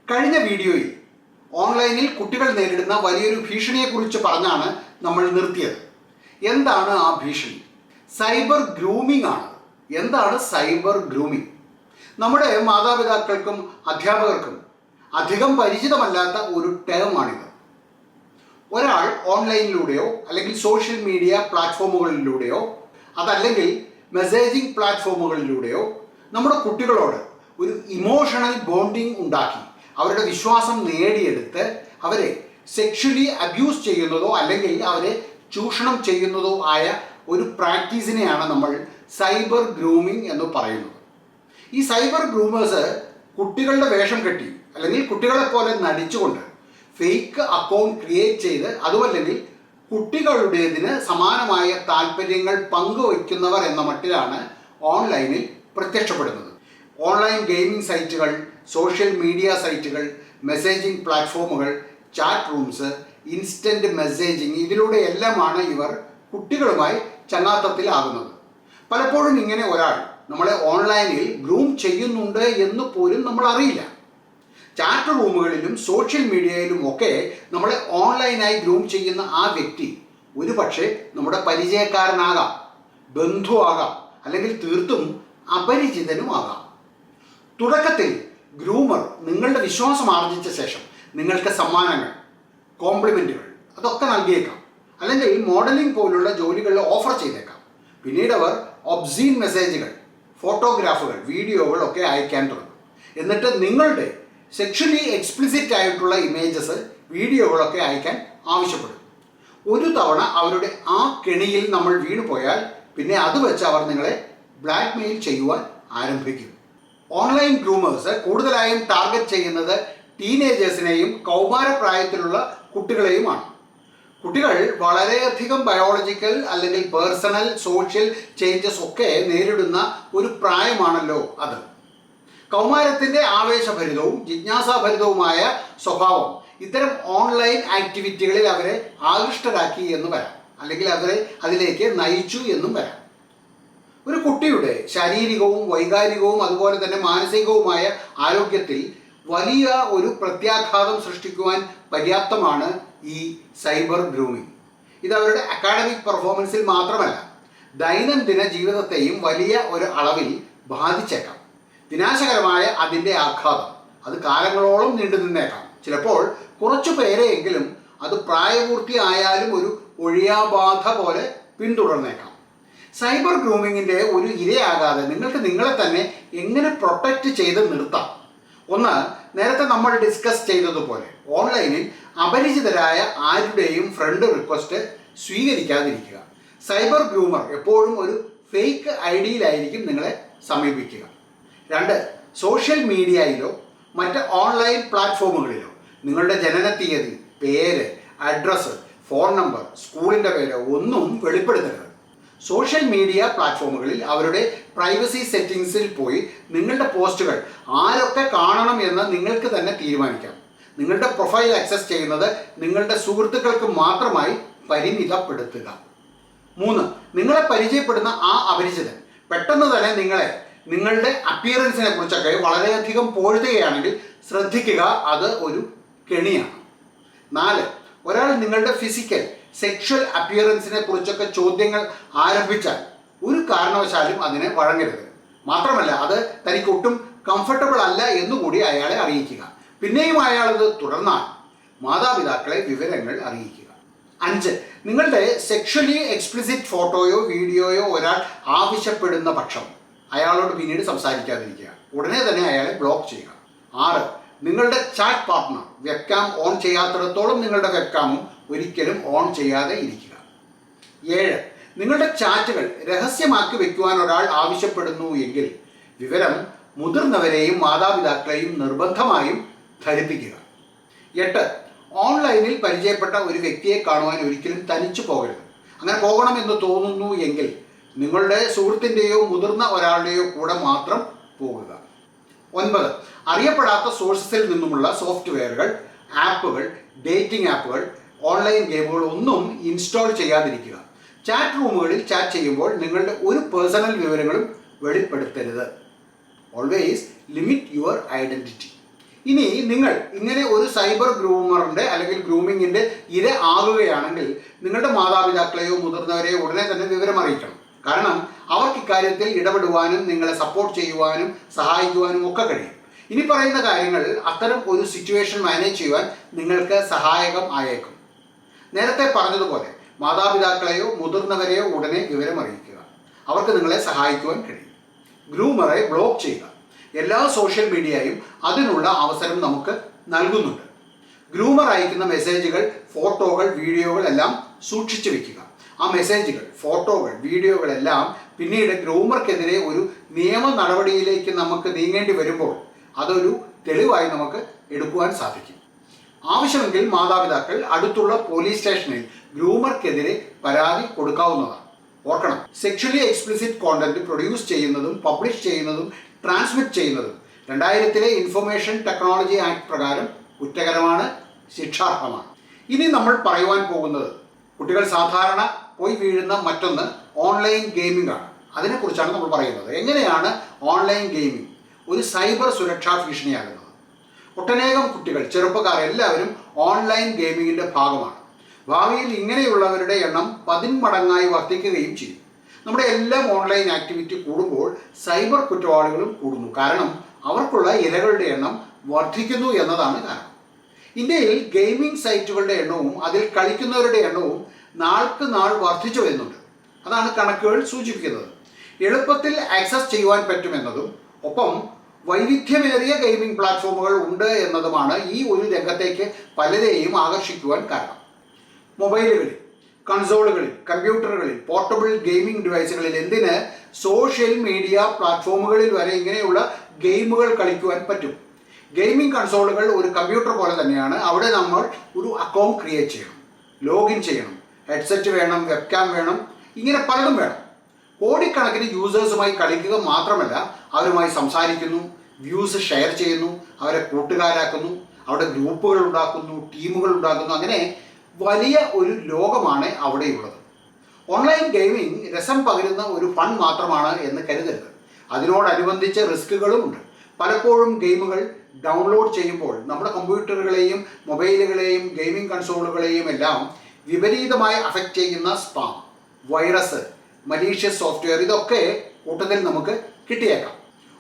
കഴിഞ്ഞ വീഡിയോയിൽ ഓൺലൈനിൽ കുട്ടികൾ നേരിടുന്ന വലിയൊരു ഭീഷണിയെക്കുറിച്ച് പറഞ്ഞാണ് നമ്മൾ നിർത്തിയത്. എന്താണ് ആ ഭീഷണി? സൈബർ ഗ്രൂമിംഗ് ആണ്. എന്താണ് സൈബർ ഗ്രൂമിംഗ്? നമ്മുടെ മാതാപിതാക്കൾക്കും അധ്യാപകർക്കും അധികം പരിചിതമല്ലാത്ത ഒരു ടേമാണിത്. ഒരാൾ ഓൺലൈനിലൂടെയോ അല്ലെങ്കിൽ സോഷ്യൽ മീഡിയ പ്ലാറ്റ്ഫോമുകളിലൂടെയോ അതല്ലെങ്കിൽ മെസ്സേജിംഗ് പ്ലാറ്റ്ഫോമുകളിലൂടെയോ നമ്മുടെ കുട്ടികളോട് ഒരു ഇമോഷണൽ ബോണ്ടിങ് ഉണ്ടാക്കി അവരുടെ വിശ്വാസം നേടിയെടുത്ത് അവരെ സെക്ഷലി അബ്യൂസ് ചെയ്യുന്നതോ അല്ലെങ്കിൽ അവരെ ചൂഷണം ചെയ്യുന്നതോ ആയ ഒരു പ്രാക്ടീസിനെയാണ് നമ്മൾ സൈബർ ഗ്രൂമിംഗ് എന്ന് പറയുന്നത്. ഈ സൈബർ ഗ്രൂമേഴ്സ് കുട്ടികളുടെ വേഷം കെട്ടി അല്ലെങ്കിൽ കുട്ടികളെ പോലെ നടിച്ചുകൊണ്ട് ഫേക്ക് അക്കൗണ്ട് ക്രിയേറ്റ് ചെയ്ത് അതുമല്ലെങ്കിൽ കുട്ടികളുടേതിന് സമാനമായ താല്പര്യങ്ങൾ പങ്കുവയ്ക്കുന്നവർ എന്ന മട്ടിലാണ് ഓൺലൈനിൽ പ്രത്യക്ഷപ്പെടുന്നത്. ഓൺലൈൻ ഗെയിമിംഗ് സൈറ്റുകൾ, സോഷ്യൽ മീഡിയ സൈറ്റുകൾ, മെസ്സേജിംഗ് പ്ലാറ്റ്ഫോമുകൾ, ചാറ്റ് റൂംസ്, ഇൻസ്റ്റൻറ്റ് മെസ്സേജിങ്, ഇതിലൂടെ എല്ലാമാണ് ഇവർ കുട്ടികളുമായി ചങ്ങാത്തത്തിലാകുന്നത്. പലപ്പോഴും ഇങ്ങനെ ഒരാൾ നമ്മളെ ഓൺലൈനിൽ ഗ്രൂം ചെയ്യുന്നുണ്ട് എന്ന് പോലും നമ്മൾ അറിയില്ല. ചാറ്റ് റൂമുകളിലും സോഷ്യൽ മീഡിയയിലും ഒക്കെ നമ്മളെ ഓൺലൈനായി ഗ്രൂം ചെയ്യുന്ന ആ വ്യക്തി ഒരു പക്ഷേ നമ്മുടെ പരിചയക്കാരനാകാം, ബന്ധുവാകാം, അല്ലെങ്കിൽ തീർത്തും അപരിചിതനുമാകാം. തുടക്കത്തിൽ ഗ്രൂമർ നിങ്ങളുടെ വിശ്വാസം ആർജിച്ച ശേഷം നിങ്ങൾക്ക് സമ്മാനങ്ങൾ, കോംപ്ലിമെൻറ്റുകൾ അതൊക്കെ നൽകിയേക്കാം, അല്ലെങ്കിൽ മോഡലിംഗ് പോലുള്ള ജോലികൾ ഓഫർ ചെയ്തേക്കാം. പിന്നീട് അവർ ഒബ്സീൻ മെസ്സേജുകൾ, ഫോട്ടോഗ്രാഫുകൾ, വീഡിയോകൾ ഒക്കെ അയക്കാൻ തുടങ്ങും. എന്നിട്ട് നിങ്ങളുടെ സെക്ഷലി എക്സ്പ്ലിസിറ്റ് ആയിട്ടുള്ള ഇമേജസ്, വീഡിയോകളൊക്കെ അയക്കാൻ ആവശ്യപ്പെടും. ഒരു തവണ അവരുടെ ആ കെണിയിൽ നമ്മൾ വീണുപോയാൽ പിന്നെ അത് വെച്ച് അവർ നിങ്ങളെ ബ്ലാക്ക്മെയിൽ ചെയ്യുവാൻ ആരംഭിക്കും. ഓൺലൈൻ ഗ്രൂമേഴ്സ് കൂടുതലായും ടാർഗറ്റ് ചെയ്യുന്നത് ടീനേജേഴ്സിനെയും കൗമാരപ്രായത്തിലുള്ള കുട്ടികളെയുമാണ്. കുട്ടികൾ വളരെയധികം ബയോളജിക്കൽ അല്ലെങ്കിൽ പേഴ്സണൽ സോഷ്യൽ ചേഞ്ചസ് ഒക്കെ നേരിടുന്ന ഒരു പ്രായമാണല്ലോ അത്. കൗമാരത്തിൻ്റെ ആവേശഭരിതവും ജിജ്ഞാസാഭരിതവുമായ സ്വഭാവം ഇത്തരം ഓൺലൈൻ ആക്ടിവിറ്റികളിൽ അവരെ ആകൃഷ്ടരാക്കി എന്ന് വരാം, അല്ലെങ്കിൽ അവരെ അതിലേക്ക് നയിച്ചു എന്നും വരാം. ഒരു കുട്ടിയുടെ ശാരീരികവും വൈകാരികവും അതുപോലെ തന്നെ മാനസികവുമായ ആരോഗ്യത്തിൽ വലിയ ഒരു പ്രത്യാഘാതം സൃഷ്ടിക്കുവാൻ പര്യാപ്തമാണ് ഈ സൈബർ ഗ്രൂമിംഗ്. ഇത് അവരുടെ അക്കാഡമിക് പെർഫോമൻസിൽ മാത്രമല്ല, ദൈനംദിന ജീവിതത്തെയും വലിയ ഒരു അളവിൽ ബാധിച്ചേക്കാം. വിനാശകരമായ അതിൻ്റെ ആഘാതം അത് കാലങ്ങളോളം നീണ്ടു നിന്നേക്കാം. ചിലപ്പോൾ കുറച്ചു പേരെയെങ്കിലും അത് പ്രായപൂർത്തിയായാലും ഒരു ഒഴിയാബാധ പോലെ പിന്തുടർന്നേക്കാം. സൈബർ ഗ്രൂമിങ്ങിൻ്റെ ഒരു ഇരയാകാതെ നിങ്ങൾക്ക് നിങ്ങളെ തന്നെ എങ്ങനെ പ്രൊട്ടക്റ്റ് ചെയ്ത് നിർത്താം? ഒന്ന്, നേരത്തെ നമ്മൾ ഡിസ്കസ് ചെയ്തതുപോലെ ഓൺലൈനിൽ അപരിചിതരായ ആരുടെയും ഫ്രണ്ട് റിക്വസ്റ്റ് സ്വീകരിക്കാതിരിക്കുക. സൈബർ ഗ്രൂമർ എപ്പോഴും ഒരു ഫേക്ക് ഐഡിയിലായിരിക്കും നിങ്ങളെ സമീപിക്കുക. രണ്ട്, സോഷ്യൽ മീഡിയയിലോ മറ്റ് ഓൺലൈൻ പ്ലാറ്റ്ഫോമുകളിലോ നിങ്ങളുടെ ജനന തീയതി, പേര്, അഡ്രസ്സ്, ഫോൺ നമ്പർ, സ്കൂളിൻ്റെ പേര് ഒന്നും വെളിപ്പെടുത്തരുത്. സോഷ്യൽ മീഡിയ പ്ലാറ്റ്ഫോമുകളിൽ അവരുടെ പ്രൈവസി സെറ്റിങ്സിൽ പോയി നിങ്ങളുടെ പോസ്റ്റുകൾ ആരൊക്കെ കാണണം എന്ന് നിങ്ങൾക്ക് തന്നെ തീരുമാനിക്കാം. നിങ്ങളുടെ പ്രൊഫൈൽ ആക്സസ് ചെയ്യുന്നത് നിങ്ങളുടെ സുഹൃത്തുക്കൾക്ക് മാത്രമായി പരിമിതപ്പെടുത്തുക. മൂന്ന്, നിങ്ങളെ പരിചയപ്പെടുന്ന ആ അപരിചിതൻ പെട്ടെന്ന് തന്നെ നിങ്ങളുടെ അപ്പിയറൻസിനെ കുറിച്ചൊക്കെ വളരെയധികം പോഴുകയാണെങ്കിൽ ശ്രദ്ധിക്കുക, അത് ഒരു കെണിയാണ്. നാല്, ഒരാൾ നിങ്ങളുടെ ഫിസിക്കൽ സെക്ഷൽ അപ്പിയറൻസിനെ കുറിച്ചൊക്കെ ചോദ്യങ്ങൾ ആരംഭിച്ചാൽ ഒരു കാരണവശാലും അതിനെ വഴങ്ങരുത്. മാത്രമല്ല അത് തനിക്ക് ഒട്ടും കംഫർട്ടബിൾ അല്ല എന്നുകൂടി അയാളെ അറിയിക്കുക. പിന്നെയും അയാളത് തുടർന്നാൽ മാതാപിതാക്കളെ വിവരങ്ങൾ അറിയിക്കുക. അഞ്ച്, നിങ്ങളുടെ സെക്ഷലി എക്സ്പ്ലിസിറ്റ് ഫോട്ടോയോ വീഡിയോയോ ഒരാൾ ആവശ്യപ്പെടുന്ന പക്ഷം അയാളോട് പിന്നീട് സംസാരിക്കാതിരിക്കുക. ഉടനെ തന്നെ അയാളെ ബ്ലോക്ക് ചെയ്യുക. ആറ്, നിങ്ങളുടെ ചാറ്റ് പാർട്ട്ണർ വെബ്കാം ഓൺ ചെയ്യാത്തിടത്തോളം നിങ്ങളുടെ വെബ്കാമും ഒരിക്കലും ഓൺ ചെയ്യാതെ ഇരിക്കുക. ഏഴ്, നിങ്ങളുടെ ചാറ്റുകൾ രഹസ്യമാക്കി വയ്ക്കുവാൻ ഒരാൾ ആവശ്യപ്പെടുന്നു എങ്കിൽ വിവരം മുതിർന്നവരെയും മാതാപിതാക്കളെയും നിർബന്ധമായും ധരിപ്പിക്കുക. എട്ട്, ഓൺലൈനിൽ പരിചയപ്പെട്ട ഒരു വ്യക്തിയെ കാണുവാൻ ഒരിക്കലും തനിച്ചു പോകരുത്. അങ്ങനെ പോകണമെന്ന് തോന്നുന്നു എങ്കിൽ നിങ്ങളുടെ സുഹൃത്തിൻ്റെയോ മുതിർന്ന ഒരാളുടെയോ കൂടെ മാത്രം പോകുക. 9, അറിയപ്പെടാത്ത സോഴ്സസിൽ നിന്നുമുള്ള സോഫ്റ്റ്വെയറുകൾ, ആപ്പുകൾ, ഡേറ്റിംഗ് ആപ്പുകൾ, ഓൺലൈൻ ഗെയിമുകൾ ഒന്നും ഇൻസ്റ്റാൾ ചെയ്യാതിരിക്കുക. ചാറ്റ് റൂമുകളിൽ ചാറ്റ് ചെയ്യുമ്പോൾ നിങ്ങളുടെ ഒരു പേഴ്സണൽ വിവരങ്ങളും വെളിപ്പെടുത്തരുത്. Always limit your identity. ഇനി നിങ്ങൾ ഇങ്ങനെ ഒരു സൈബർ ഗ്രൂമറിൻ്റെ അല്ലെങ്കിൽ ഗ്രൂമിങ്ങിൻ്റെ ഇര ആകുകയാണെങ്കിൽ നിങ്ങളുടെ മാതാപിതാക്കളെയോ മുതിർന്നവരെയോ ഉടനെ തന്നെ വിവരം അറിയിക്കണം. കാരണം അവർക്ക് ഇക്കാര്യത്തിൽ ഇടപെടുവാനും നിങ്ങളെ സപ്പോർട്ട് ചെയ്യുവാനും സഹായിക്കുവാനും ഒക്കെ കഴിയും. ഇനി പറയുന്ന കാര്യങ്ങൾ അത്തരം ഒരു സിറ്റുവേഷൻ മാനേജ് ചെയ്യുവാൻ നിങ്ങൾക്ക് സഹായകം ആയേക്കും. നേരത്തെ പറഞ്ഞതുപോലെ മാതാപിതാക്കളെയോ മുതിർന്നവരെയോ ഉടനെ വിവരം അറിയിക്കുക. അവർക്ക് നിങ്ങളെ സഹായിക്കുവാൻ കഴിയും. ഗ്രൂമറെ ബ്ലോക്ക് ചെയ്യുക. എല്ലാ സോഷ്യൽ മീഡിയയും അതിനുള്ള അവസരം നമുക്ക് നൽകുന്നുണ്ട്. ഗ്രൂമർ അയക്കുന്ന മെസ്സേജുകൾ, ഫോട്ടോകൾ, വീഡിയോകൾ എല്ലാം സൂക്ഷിച്ചു വെക്കുക. ആ മെസ്സേജുകൾ, ഫോട്ടോകൾ, വീഡിയോകളെല്ലാം പിന്നീട് ഗ്രൂമർക്കെതിരെ ഒരു നിയമ നടപടിയിലേക്ക് നമുക്ക് നീങ്ങേണ്ടി വരുമ്പോൾ അതൊരു തെളിവായി നമുക്ക് എടുക്കുവാൻ സാധിക്കും. ആവശ്യമെങ്കിൽ മാതാപിതാക്കൾ അടുത്തുള്ള പോലീസ് സ്റ്റേഷനിൽ ഗ്രൂമർക്കെതിരെ പരാതി കൊടുക്കാവുന്നതാണ്. ഓർക്കണം, സെക്ഷലി എക്സ്പ്ലിസിറ്റ് കോണ്ടന്റ് പ്രൊഡ്യൂസ് ചെയ്യുന്നതും പബ്ലിഷ് ചെയ്യുന്നതും ട്രാൻസ്മിറ്റ് ചെയ്യുന്നതും 2000 ഇൻഫർമേഷൻ ടെക്നോളജി ആക്ട് പ്രകാരം കുറ്റകരമാണ്, ശിക്ഷാർഹമാണ്. ഇനി നമ്മൾ പറയുവാൻ പോകുന്നത് കുട്ടികൾ സാധാരണ പോയി വീഴുന്ന മറ്റൊന്ന് ഓൺലൈൻ ഗെയിമിംഗ് ആണ്. അതിനെക്കുറിച്ചാണ് നമ്മൾ പറയുന്നത്. എങ്ങനെയാണ് ഓൺലൈൻ ഗെയിമിംഗ് ഒരു സൈബർ സുരക്ഷാ ഭീഷണിയാകുന്നത്? ഒട്ടനേകം കുട്ടികൾ, ചെറുപ്പക്കാർ എല്ലാവരും ഓൺലൈൻ ഗെയിമിങ്ങിൻ്റെ ഭാഗമാണ്. ഭാവിയിൽ ഇങ്ങനെയുള്ളവരുടെ എണ്ണം 10 മടങ്ങായി വർദ്ധിക്കുകയും ചെയ്യും. നമ്മുടെ എല്ലാം ഓൺലൈൻ ആക്ടിവിറ്റി കൂടുമ്പോൾ സൈബർ കുറ്റവാളികളും കൂടുന്നു. കാരണം അവർക്കുള്ള ഇരകളുടെ എണ്ണം വർദ്ധിക്കുന്നു എന്നതാണ് കാരണം. ഇന്ത്യയിൽ ഗെയിമിംഗ് സൈറ്റുകളുടെ എണ്ണവും അതിൽ കളിക്കുന്നവരുടെ എണ്ണവും നാൾക്ക് നാൾ വർദ്ധിച്ചു വരുന്നുണ്ട്. അതാണ് കണക്കുകൾ സൂചിപ്പിക്കുന്നത്. എളുപ്പത്തിൽ ആക്സസ് ചെയ്യുവാൻ പറ്റുമെന്നതും ഒപ്പം വൈവിധ്യമേറിയ ഗെയിമിംഗ് പ്ലാറ്റ്ഫോമുകൾ ഉണ്ട് എന്നതുമാണ് ഈ ഒരു രംഗത്തേക്ക് പലരെയും ആകർഷിക്കുവാൻ കാരണം. മൊബൈലുകളിൽ, കൺസോളുകളിൽ, കമ്പ്യൂട്ടറുകളിൽ, പോർട്ടബിൾ ഗെയിമിംഗ് ഡിവൈസുകളിൽ, എന്തിന് സോഷ്യൽ മീഡിയ പ്ലാറ്റ്ഫോമുകളിൽ വരെ ഇങ്ങനെയുള്ള ഗെയിമുകൾ കളിക്കുവാൻ പറ്റും. ഗെയിമിംഗ് കൺസോളുകൾ ഒരു കമ്പ്യൂട്ടർ പോലെ തന്നെയാണ്. അവിടെ നമ്മൾ ഒരു അക്കൗണ്ട് ക്രിയേറ്റ് ചെയ്യണം, ലോഗിൻ ചെയ്യണം, ഹെഡ്സെറ്റ് വേണം, വെബ്കാം വേണം, ഇങ്ങനെ പലതും വേണം. കോടിക്കണക്കിന് യൂസേഴ്സുമായി കളിക്കുക മാത്രമല്ല, അവരുമായി സംസാരിക്കുന്നു, വ്യൂസ് ഷെയർ ചെയ്യുന്നു, അവരെ കൂട്ടുകാരാക്കുന്നു, അവിടെ ഗ്രൂപ്പുകൾ ഉണ്ടാക്കുന്നു, ടീമുകൾ ഉണ്ടാക്കുന്നു. അങ്ങനെ വലിയ ഒരു ലോകമാണ് അവിടെയുള്ളത്. ഓൺലൈൻ ഗെയിമിംഗ് രസം പകരുന്ന ഒരു ഫൺ മാത്രമാണ് എന്ന് കരുതരുത്. അതിനോടനുബന്ധിച്ച് റിസ്കുകളും ഉണ്ട്. പലപ്പോഴും ഗെയിമുകൾ ഡൗൺലോഡ് ചെയ്യുമ്പോൾ നമ്മുടെ കമ്പ്യൂട്ടറുകളെയും മൊബൈലുകളെയും ഗെയിമിംഗ് കൺസോളുകളെയും എല്ലാം വിപരീതമായി അഫക്റ്റ് ചെയ്യുന്ന സ്പാം, വൈറസ്, മലീഷ്യസ് സോഫ്റ്റ്വെയർ ഇതൊക്കെ കൂട്ടത്തിൽ നമുക്ക് കിട്ടിയേക്കാം.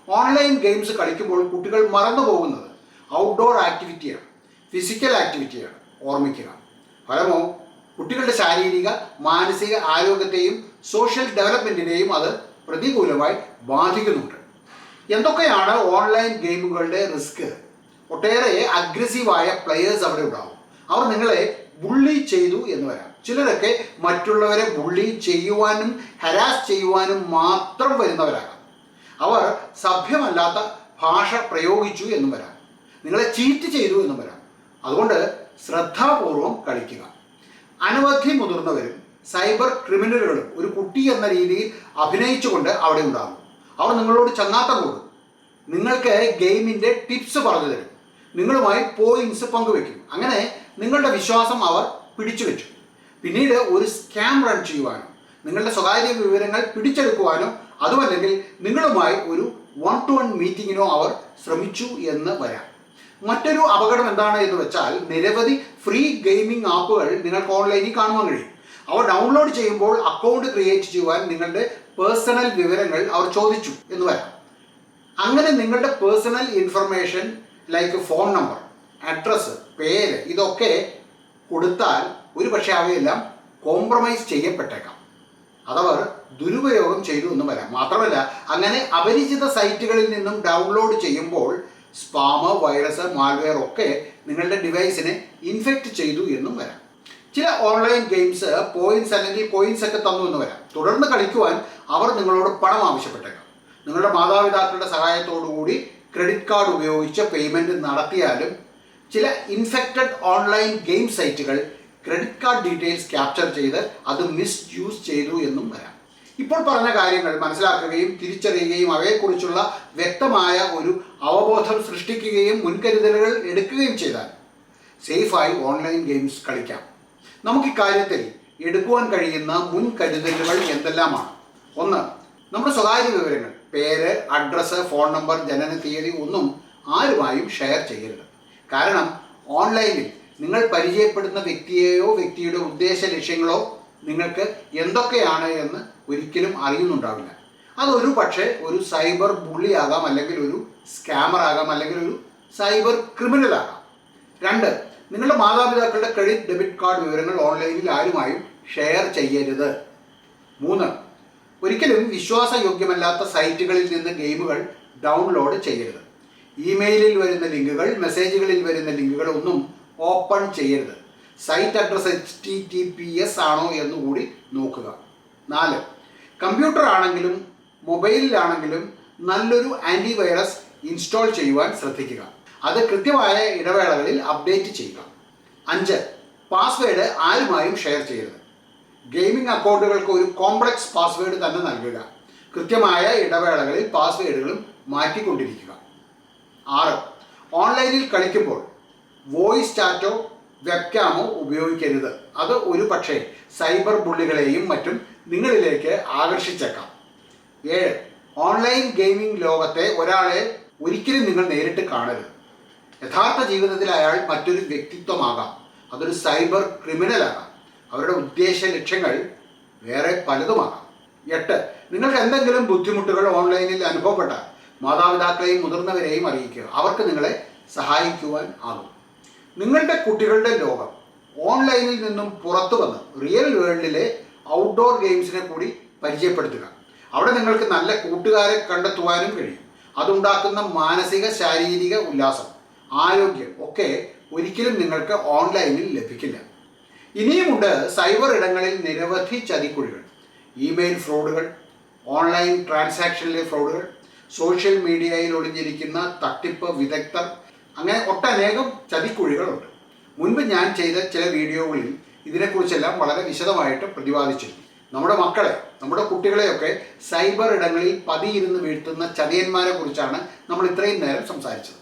ഓൺലൈൻ ഗെയിംസ് കളിക്കുമ്പോൾ കുട്ടികൾ മറന്നു പോകുന്നത് ഔട്ട്ഡോർ ആക്ടിവിറ്റിയാണ്, ഫിസിക്കൽ ആക്ടിവിറ്റിയാണ്. ഓർമ്മിക്കുക. ഫലമോ കുട്ടികളുടെ ശാരീരിക മാനസിക ആരോഗ്യത്തെയും സോഷ്യൽ ഡെവലപ്മെൻറ്റിനെയും അത് പ്രതികൂലമായി ബാധിക്കുന്നുണ്ട്. എന്തൊക്കെയാണ് ഓൺലൈൻ ഗെയിമുകളുടെ റിസ്ക്? ഒട്ടേറെ അഗ്രസീവായ പ്ലെയേഴ്സ് അവിടെ ഉണ്ടാവും. അവർ നിങ്ങളെ ബുള്ളി ചെയ്തു എന്ന് വരാം. ചിലരൊക്കെ മറ്റുള്ളവരെ ബുള്ളി ചെയ്യുവാനും ഹരാസ് ചെയ്യുവാനും മാത്രം വരുന്നവരാകാം. അവർ സഭ്യമല്ലാത്ത ഭാഷ പ്രയോഗിച്ചു എന്നും വരാം. നിങ്ങളെ ചീറ്റ് ചെയ്തു എന്നും വരാം. അതുകൊണ്ട് ശ്രദ്ധാപൂർവം കളിക്കുക. അനവധി മുതിർന്നവരും സൈബർ ക്രിമിനലുകളും ഒരു കുട്ടി എന്ന രീതിയിൽ അഭിനയിച്ചുകൊണ്ട് അവിടെ ഉണ്ടാകും. അവർ നിങ്ങളോട് ചങ്ങാത്തം കൂടും, നിങ്ങൾക്ക് ഗെയിമിൻ്റെ ടിപ്സ് പറഞ്ഞു തരും, നിങ്ങളുമായി പോയിന്റ്സ് പങ്കുവെക്കും. അങ്ങനെ നിങ്ങളുടെ വിശ്വാസം അവർ പിടിച്ചു വെച്ചു. പിന്നീട് ഒരു സ്കാം റൺ ചെയ്യുവാനോ നിങ്ങളുടെ സ്വകാര്യ വിവരങ്ങൾ പിടിച്ചെടുക്കുവാനോ അതുമല്ലെങ്കിൽ നിങ്ങളുമായി ഒരു 1-to-1 മീറ്റിങ്ങിനോ അവർ ശ്രമിച്ചു എന്ന് വരാം. മറ്റൊരു അപകടം എന്താണ് എന്ന് വെച്ചാൽ, നിരവധി ഫ്രീ ഗെയിമിംഗ് ആപ്പുകൾ നിങ്ങൾക്ക് ഓൺലൈനിൽ കാണുവാൻ കഴിയും. അവ ഡൗൺലോഡ് ചെയ്യുമ്പോൾ അക്കൗണ്ട് ക്രിയേറ്റ് ചെയ്യുവാൻ നിങ്ങളുടെ പേഴ്സണൽ വിവരങ്ങൾ അവർ ചോദിച്ചു എന്ന് വരാം. അങ്ങനെ നിങ്ങളുടെ personal information like phone number, address, പേര് ഇതൊക്കെ കൊടുത്താൽ ഒരു പക്ഷേ അവയെല്ലാം കോംപ്രമൈസ് ചെയ്യപ്പെട്ടേക്കാം. അതവർ ദുരുപയോഗം ചെയ്തു എന്നും വരാം. മാത്രമല്ല, അങ്ങനെ അപരിചിത സൈറ്റുകളിൽ നിന്നും ഡൗൺലോഡ് ചെയ്യുമ്പോൾ സ്പാമ്, വൈറസ്, മാൽവെയർ ഒക്കെ നിങ്ങളുടെ ഡിവൈസിനെ ഇൻഫെക്റ്റ് ചെയ്തു എന്നും വരാം. ചില ഓൺലൈൻ ഗെയിംസ് പോയിന്റ്സ് അല്ലെങ്കിൽ കോയിൻസ് ഒക്കെ തന്നു എന്ന് വരാം. തുടർന്ന് കളിക്കുവാൻ അവർ നിങ്ങളോട് പണം ആവശ്യപ്പെട്ടേക്കാം. നിങ്ങളുടെ മാതാപിതാക്കളുടെ സഹായത്തോടുകൂടി ക്രെഡിറ്റ് കാർഡ് ഉപയോഗിച്ച് പേയ്മെൻറ്റ് നടത്തിയാലും ചില ഇൻഫെക്റ്റഡ് ഓൺലൈൻ ഗെയിം സൈറ്റുകൾ ക്രെഡിറ്റ് കാർഡ് ഡീറ്റെയിൽസ് ക്യാപ്ചർ ചെയ്ത് അത് മിസ്യൂസ് ചെയ്തു എന്നും വരാം. ഇപ്പോൾ പറഞ്ഞ കാര്യങ്ങൾ മനസ്സിലാക്കുകയും തിരിച്ചറിയുകയും അവയെക്കുറിച്ചുള്ള വ്യക്തമായ ഒരു അവബോധം സൃഷ്ടിക്കുകയും മുൻകരുതലുകൾ എടുക്കുകയും ചെയ്താൽ സേഫായി ഓൺലൈൻ ഗെയിംസ് കളിക്കാം. നമുക്ക് ഇക്കാര്യത്തിൽ എടുക്കുവാൻ കഴിയുന്ന മുൻകരുതലുകൾ എന്തെല്ലാമാണ്? ഒന്ന്, നമ്മുടെ സ്വകാര്യ വിവരങ്ങൾ, പേര്, അഡ്രസ്സ്, ഫോൺ നമ്പർ, ജനന തീയതി ഒന്നും ആരുമായും ഷെയർ ചെയ്യരുത്. കാരണം ഓൺലൈനിൽ നിങ്ങൾ പരിചയപ്പെടുന്ന വ്യക്തിയെയോ വ്യക്തിയുടെ ഉദ്ദേശ ലക്ഷ്യങ്ങളോ നിങ്ങൾക്ക് എന്തൊക്കെയാണ് എന്ന് ഒരിക്കലും അറിയുന്നുണ്ടാവില്ല. അതൊരു പക്ഷേ ഒരു സൈബർ ബുള്ളി ആകാം, അല്ലെങ്കിൽ ഒരു സ്കാമർ ആകാം, അല്ലെങ്കിൽ ഒരു സൈബർ ക്രിമിനൽ ആകാം. 2, നിങ്ങളുടെ മാതാപിതാക്കളുടെ ക്രെഡിറ്റ് ഡെബിറ്റ് കാർഡ് വിവരങ്ങൾ ഓൺലൈനിൽ ആരുമായും ഷെയർ ചെയ്യരുത്. 3, ഒരിക്കലും വിശ്വാസയോഗ്യമല്ലാത്ത സൈറ്റുകളിൽ നിന്ന് ഗെയിമുകൾ ഡൗൺലോഡ് ചെയ്യരുത്. ഇമെയിലിൽ വരുന്ന ലിങ്കുകൾ, മെസ്സേജുകളിൽ വരുന്ന ലിങ്കുകൾ ഒന്നും ഓപ്പൺ ചെയ്യരുത്. സൈറ്റ് അഡ്രസ് HTTPS ആണോ എന്നുകൂടി നോക്കുക. 4, കമ്പ്യൂട്ടർ ആണെങ്കിലും മൊബൈലിലാണെങ്കിലും നല്ലൊരു ആൻറ്റിവൈറസ് ഇൻസ്റ്റാൾ ചെയ്യുവാൻ ശ്രദ്ധിക്കുക. അത് കൃത്യമായ ഇടവേളകളിൽ അപ്ഡേറ്റ് ചെയ്യുക. 5, പാസ്വേഡ് ആരുമായും ഷെയർ ചെയ്യരുത്. ഗെയിമിംഗ് അക്കൗണ്ടുകൾക്ക് ഒരു കോംപ്ലക്സ് പാസ്വേഡ് തന്നെ നൽകുക. കൃത്യമായ ഇടവേളകളിൽ പാസ്വേഡുകളും മാറ്റിക്കൊണ്ടിരിക്കുക. 6, ഓൺലൈനിൽ കളിക്കുമ്പോൾ വോയിസ് ചാറ്റോ വെബ്കാമോ ഉപയോഗിക്കരുത്. അത് ഒരു പക്ഷേ സൈബർ ബുള്ളികളെയും മറ്റും നിങ്ങളിലേക്ക് ആകർഷിച്ചേക്കാം. 7, ഓൺലൈൻ ഗെയിമിംഗ് ലോകത്തെ ഒരാളെ ഒരിക്കലും നിങ്ങൾ നേരിട്ട് കാണരുത്. യഥാർത്ഥ ജീവിതത്തിൽ അയാൾ മറ്റൊരു വ്യക്തിത്വമാകാം. അതൊരു സൈബർ ക്രിമിനലാകാം. അവരുടെ ഉദ്ദേശ ലക്ഷ്യങ്ങൾ വേറെ പലതുമാകാം. 8, നിങ്ങൾക്ക് എന്തെങ്കിലും ബുദ്ധിമുട്ടുകൾ ഓൺലൈനിൽ അനുഭവപ്പെട്ടാൽ മാതാപിതാക്കളെയും മുതിർന്നവരെയും അറിയിക്കുക. അവർക്ക് നിങ്ങളെ സഹായിക്കുവാൻ ആകും. നിങ്ങളുടെ കുട്ടികളുടെ ലോകം ഓൺലൈനിൽ നിന്നും പുറത്തു വന്ന് റിയൽ വേൾഡിലെ ഔട്ട്ഡോർ ഗെയിംസിനെ കൂടി പരിചയപ്പെടുത്തുക. അവിടെ നിങ്ങൾക്ക് നല്ല കൂട്ടുകാരെ കണ്ടെത്തുവാനും കഴിയും. അതുണ്ടാക്കുന്ന മാനസിക, ശാരീരിക ഉല്ലാസം, ആരോഗ്യം ഒക്കെ ഒരിക്കലും നിങ്ങൾക്ക് ഓൺലൈനിൽ ലഭിക്കില്ല. ഇനിയുമുണ്ട് സൈബർ ഇടങ്ങളിൽ നിരവധി ചതിക്കുഴികൾ. ഇമെയിൽ ഫ്രോഡുകൾ, ഓൺലൈൻ ട്രാൻസാക്ഷനിലെ ഫ്രോഡുകൾ, സോഷ്യൽ മീഡിയയിൽ ഒളിഞ്ഞിരിക്കുന്ന തട്ടിപ്പ് വിദഗ്ധർ, അങ്ങനെ ഒട്ടനേകം ചതിക്കുഴികളുണ്ട്. മുൻപ് ഞാൻ ചെയ്ത ചില വീഡിയോകളിൽ ഇതിനെക്കുറിച്ചെല്ലാം വളരെ വിശദമായിട്ട് പ്രതിപാദിച്ചിരുന്നു. നമ്മുടെ മക്കളെ, നമ്മുടെ കുട്ടികളെയൊക്കെ സൈബർ ഇടങ്ങളിൽ പതിയിരുന്ന് വീഴ്ത്തുന്ന ചതിയന്മാരെ കുറിച്ചാണ് നമ്മൾ ഇത്രയും നേരം സംസാരിച്ചത്.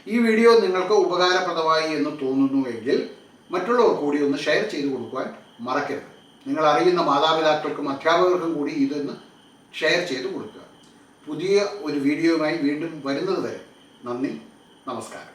ഈ വീഡിയോ നിങ്ങൾക്ക് ഉപകാരപ്രദമായി എന്ന് തോന്നുന്നുവെങ്കിൽ മറ്റുള്ളവർ കൂടി ഒന്ന് ഷെയർ ചെയ്ത് കൊടുക്കുവാൻ മറക്കരുത്. നിങ്ങൾ അറിയുന്ന മാതാപിതാക്കൾക്കും അധ്യാപകർക്കും കൂടി ഇതൊന്ന് ഷെയർ ചെയ്ത് കൊടുക്കുക. പുതിയ ഒരു വീഡിയോയുമായി വീണ്ടും വരുന്നത് വരെ നന്ദി, നമസ്കാരം.